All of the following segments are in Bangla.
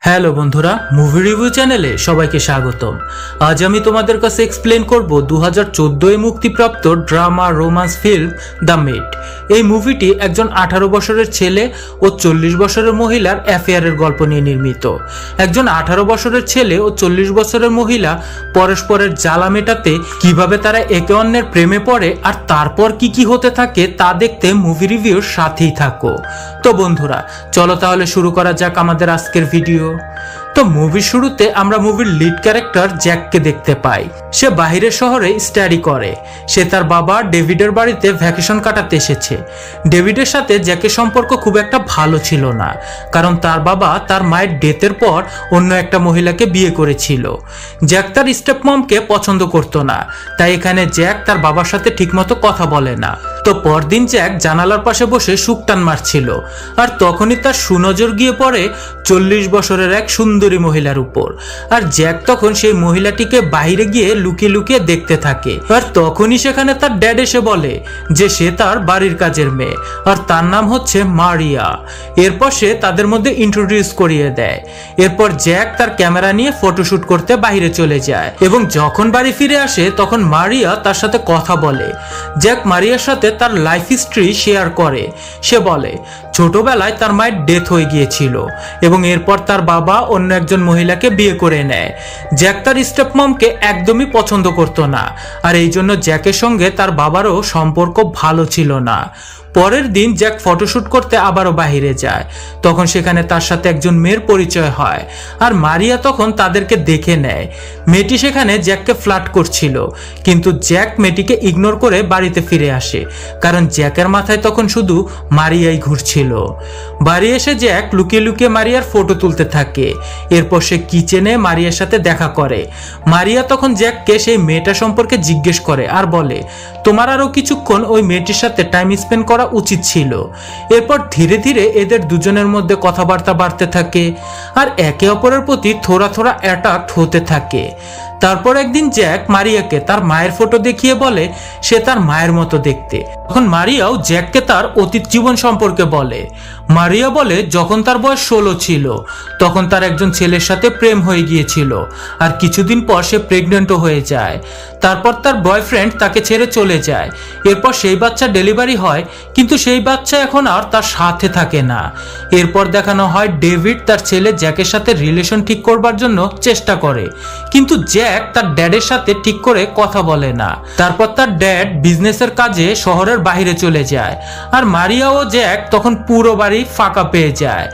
হ্যালো বন্ধুরা, মুভি রিভিউ চ্যানেলে সবাইকে স্বাগতম। আজ আমি তোমাদের কাছে এক্সপ্লেন করব 2014 এ মুক্তিপ্রাপ্ত ড্রামা রোমান্স ফিল্ম দ্য মেট। এই মুভিটি একজন 18 বছরের ছেলে ও 40 বছরের মহিলার অ্যাফেয়ারের গল্প নিয়ে নির্মিত। একজন 18 বছরের ছেলে ও 40 বছরের মহিলা পরস্পরের জ্বালা মেটাতে কিভাবে তারা একে অন্যের প্রেমে পড়ে আর তারপর কি কি হতে থাকে তা দেখতে মুভি রিভিউর সাথেই থাকো। তো বন্ধুরা, চলো তাহলে শুরু করা যাক আমাদের আজকের ভিডিও। তো মুভির শুরুতে আমরা মুভির লিড ক্যারেক্টার জ্যাককে দেখতে পাই। সে বাহিরের শহরে স্টাডি করে। সে তার বাবা ডেভিডের বাড়িতে ভ্যাকেশন কাটাতে এসেছে। ডেভিডের সাথে জ্যাকের সম্পর্ক খুব একটা ভালো ছিল না, কারণ তার বাবা তার মায়ের ডেথের পর অন্য একটা মহিলাকে বিয়ে করেছিল। জ্যাক তার স্টেপমমকে পছন্দ করতো না, তাই এখানে জ্যাক তার বাবার সাথে ঠিকমতো কথা বলে না। তো পরদিন জ্যাক জানালার পাশে বসে শুকটান মারছিল, আর তখনই তার সুনজর গিয়ে পড়ে 40 বছরের এক সুন্দরী মহিলার উপর। আর জ্যাক তখন সেই মহিলাটিকে বাইরে গিয়ে লুকিয়ে লুকিয়ে দেখতে থাকে। আর তখনই সেখানে তার ড্যাড এসে বলে যে সে তার বাড়ির কাজের মেয়ে, আর তার নাম হচ্ছে মারিয়া। এরপর সে তাদের মধ্যে ইন্ট্রোডিউস করিয়ে দেয়। এরপর জ্যাক তার ক্যামেরা নিয়ে ফটোশুট করতে বাইরে চলে যায়, এবং যখন বাড়ি ফিরে আসে তখন মারিয়া তার সাথে কথা বলে। জ্যাক মারিয়ার সাথে তার লাইফ হিস্ট্রি শেয়ার করে। সে বলে ছোটবেলায় তার মায়ের ডেথ হয়ে গিয়েছিল, এবং এরপর তার বাবা অন্য একজন মহিলাকে বিয়ে করে নেয়। জ্যাক তার স্টেপমমকে একদমই পছন্দ করতো না, আর এই জন্য জ্যাকের সঙ্গে তার বাবারও সম্পর্ক ভালো ছিল না। পরের দিন জ্যাক ফটোশুট করতে আবারও বাহিরে যায়। তখন সেখানে তার সাথে একজন মেয়ের পরিচয় হয়, আর মারিয়া তখন তাদেরকে দেখে নেয়। মেয়েটি সেখানে জ্যাককে ফ্লার্ট করছিল, কিন্তু জ্যাক মেয়েটিকে ইগনোর করে বাড়িতে ফিরে আসে, কারণ জ্যাকের মাথায় তখন শুধু মারিয়াই ঘুরছিল। বাড়ি এসে জ্যাক লুকিয়ে লুকিয়ে মারিয়ার ফটো তুলতে থাকে। এরপর সে কিচেনে মারিয়ার সাথে দেখা করে। মারিয়া তখন জ্যাককে সেই মেয়েটা সম্পর্কে জিজ্ঞেস করে আর বলে তোমার আরো কিছুক্ষণ ওই মেয়েটির সাথে টাইম স্পেন্ড করা উচিত ছিল। এরপর ধীরে ধীরে এদের দুজনের মধ্যে কথাবার্তা বাড়তে থাকে, আর একে অপরের প্রতি থোড়া থোড়া অ্যাট্রাক্ট হতে থাকে। তারপর একদিন জ্যাক মারিয়াকে তার মায়ের ফটো দেখিয়ে বলে সে তার মায়ের মতো দেখতে। তখন মারিয়াও জ্যাককে তার অতীত জীবন সম্পর্কে বলে। মারিয়া বলে যখন তার বয়স 16 ছিল তখন তার একজন ছেলের সাথে প্রেম হয়ে গিয়েছিল, আর কিছুদিন পর সে প্রেগনেন্টও হয়ে যায়। তারপর তার বয়ফ্রেন্ড তাকে ছেড়ে চলে যায়। এরপর সেই বাচ্চা ডেলিভারি হয়, কিন্তু সেই বাচ্চা এখন আর তার সাথে থাকে না। এরপর দেখানো হয় ডেভিড তার ছেলে জ্যাকের সাথে রিলেশন ঠিক করবার জন্য চেষ্টা করে, কিন্তু জ্যাক তার ড্যাডের সাথে ঠিক করে কথা বলে না। তারপর তার ড্যাড বিজনেসের কাজে শহরের বাইরে চলে যায়, আর মারিয়া ও জ্যাক তখন পুরো বাড়ি ফাঁকা পেয়ে যায়।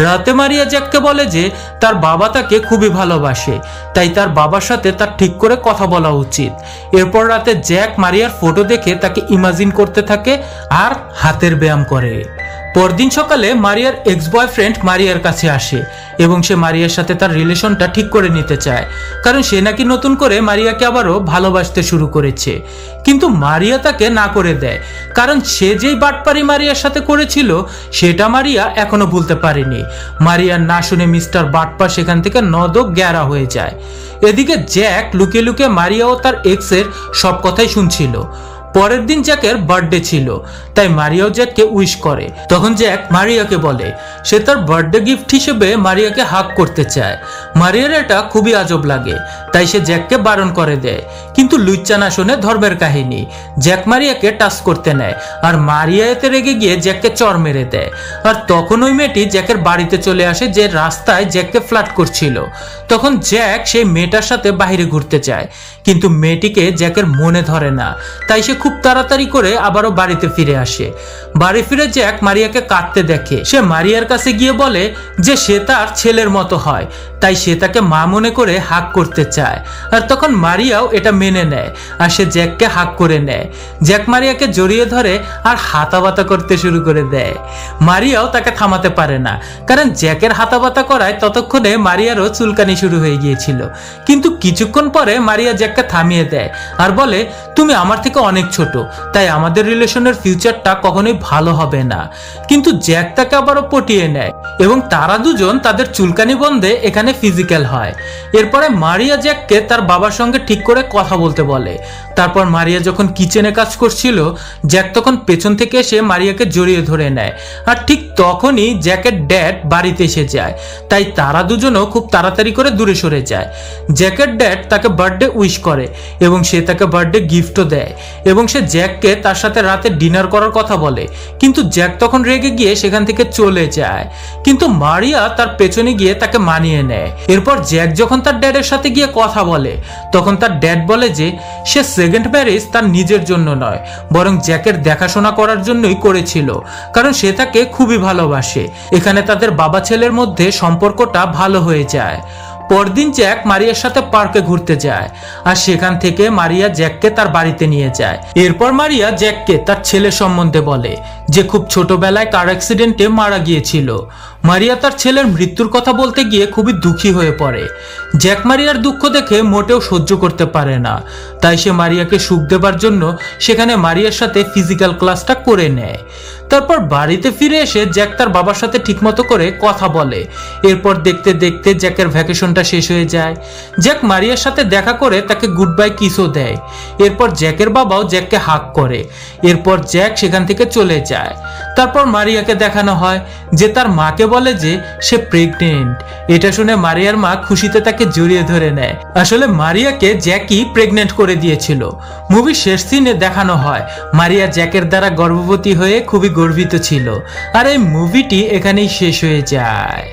রাতে মারিয়া জ্যাককে বলে যে তার বাবা তাকে খুবই ভালোবাসে, তাই তার বাবার সাথে তার ঠিক করে কথা বলা উচিত। এরপর রাতে জ্যাক মারিয়ার ফটো দেখে তাকে ইমাজিন করতে থাকে আর হাতের ব্যায়াম করে। পরদিন সকালে মারিয়ার এক্স বয়ফ্রেন্ড মারিয়ার কাছে আসে, এবং সে মারিয়ার সাথে তার রিলেশনটা ঠিক করে নিতে চায়, কারণ সে নাকি নতুন করে মারিয়াকে আবারও ভালোবাসতে শুরু করেছে। কিন্তু মারিয়া তাকে না করে দেয়, কারণ সে যেই বাটপারি মারিয়ার সাথে করেছিল সেটা মারিয়া এখনো ভুলতে পারেনি। মারিয়া না শুনে মিস্টার বাটপার সেখান থেকে নদক গ্যারা হয়ে যায়। এদিকে জ্যাক লুকিয়ে লুকিয়ে মারিয়া ও তার এক্সের সব কথাই শুনছিল। পরের দিন জ্যাকের বার্থডে ছিল, তাই মারিয়াও জ্যাককে উইশ করে। তখন জ্যাক মারিয়াকে বলে সে তার বার্থডে গিফট হিসেবে মারিয়াকে হাগ করতে চায়। মারিয়ার এটা খুবই আজব লাগে, তাই সে জ্যাককে বারণ করে দেয়। কিন্তু লুচ্চা না শুনে ধর্মের কাহিনী, জ্যাক মারিয়াকে টাচ করতে নেয়, আর মারিয়া এতে রেগে গিয়ে জ্যাককে চড় মেরে দেয়। আর তখন ওই মেয়েটি জ্যাকের বাড়িতে চলে আসে, যে রাস্তায় জ্যাককে ফ্লার্ট করছিল। তখন জ্যাক সেই মেয়েটার সাথে বাইরে ঘুরতে যায়, কিন্তু মেয়েটিকে জ্যাকের মনে ধরে না, তাই সে খুব তাড়াতাড়ি করে আবারও বাড়িতে ফিরে আসে। বাড়ি ফিরে জ্যাক মারিয়াকে কাঁদতে দেখে। সে মারিয়ার কাছে গিয়ে বলে যে সে তার ছেলের মতো হয়, তাই সে তাকে মা মনে করে হাগ করতে চায়। আর তখন মারিয়াও এটা মেনে নেয়, আর সে জ্যাককে হাগ করে নেয়। জ্যাক মারিয়াকে জড়িয়ে ধরে আর হাতাবাতা করতে শুরু করে দেয়। মারিয়াও তাকে থামাতে পারে না, কারণ জ্যাকের হাতাবাতা করায় ততক্ষণে মারিয়ারও চুলকানি শুরু হয়ে গিয়েছিল। কিন্তু কিছুক্ষণ পরে মারিয়া জ্যাককে থামিয়ে দেয় আর বলে তুমি আমার থেকে অনেক ছোট, তাই আমাদের রিলেশনের ফিউচারটা কখনোই ভালো হবে না। কিন্তু জ্যাক তাকে আবারও পটিয়ে নেয়, এবং তারা দুজন তাদের চুলকানি বন্ধে এখানে ফিজিক্যাল হয়। এরপরে মারিয়া জ্যাককে তার বাবার সঙ্গে ঠিক করে কথা বলতে বলে। তারপর মারিয়া যখন কিচেনে কাজ করছিল, জ্যাক তখন পেছন থেকে এসে মারিয়াকে জড়িয়ে ধরে নেয়। আর ঠিক তখনই জ্যাকের ড্যাড বাড়িতে এসে যায়, তাই তারা দুজনও খুব তাড়াতাড়ি করে দূরে সরে যায়। জ্যাকের ড্যাড তাকে বার্থডে উইশ করে এবং সে তাকে বার্থডে গিফটও দেয় এবং সে জ্যাককে তার সাথে রাতে ডিনার করার কথা বলে, কিন্তু জ্যাক তখন রেগে গিয়ে সেখান থেকে চলে যায়। কিন্তু মারিয়া তার পেছনে গিয়ে তাকে মানিয়ে নেয়। এরপর জ্যাক যখন তার ড্যাডের সাথে গিয়ে কথা বলে, তখন তার ড্যাড বলে যে সে সেকেন্ড ম্যারেজ তার নিজের জন্য নয়, বরং জ্যাকের দেখাশোনা করার জন্যই করেছিল, কারণ সে তাকে খুবই ভালোবাসে। এখানে তাদের বাবা ছেলের মধ্যে সম্পর্কটা ভালো হয়ে যায়। পরদিন জ্যাক মারিয়ার সাথে পার্কে ঘুরতে যায় আর সেখান থেকে মারিয়া জ্যাককে তার বাড়িতে নিয়ে যায়। এরপর মারিয়া জ্যাককে তার ছেলে সম্বন্ধে বলে যে খুব ছোটবেলায় কার অ্যাক্সিডেন্টে মারা গিয়েছিল। মারিয়া তার ছেলের মৃত্যুর কথা বলতে গিয়ে খুবই দুঃখী হয়ে পড়ে। জ্যাক মারিয়ার দুঃখ দেখে মোটেও সহ্য করতে পারে না, তাই সে মারিয়াকে সুখ দেবার জন্য সেখানে মারিয়ার সাথে ফিজিক্যাল ক্লাসটা করে নেয়। তারপর বাড়িতে ফিরে এসে জ্যাক তার বাবার সাথে ঠিকমতো করে কথা বলে। এরপর দেখতে দেখতে জ্যাকের ভ্যাকেশনটা শেষ হয়ে যায়। জ্যাক মারিয়ার সাথে দেখা করে তাকে গুড বাই কিসও দেয়। এরপর জ্যাকের বাবাও জ্যাককে হাগ করে। এরপর জ্যাক সেখান থেকে চলে যায়। তারপর মারিয়াকে দেখানো হয় যে তার মাকে বলে যে সে প্রেগনেন্ট। এটা শুনে মারিয়ার মা খুশিতে তাকে জড়িয়ে ধরে নেয়। আসলে মারিয়াকে জ্যাকই প্রেগনেন্ট করে দিয়েছিল। মুভির শেষ সিনে দেখানো হয় মারিয়া জ্যাকের দ্বারা গর্ভবতী হয়ে খুবই গর্বিত ছিল। আর এই মুভিটি এখানেই শেষ হয়ে যায়।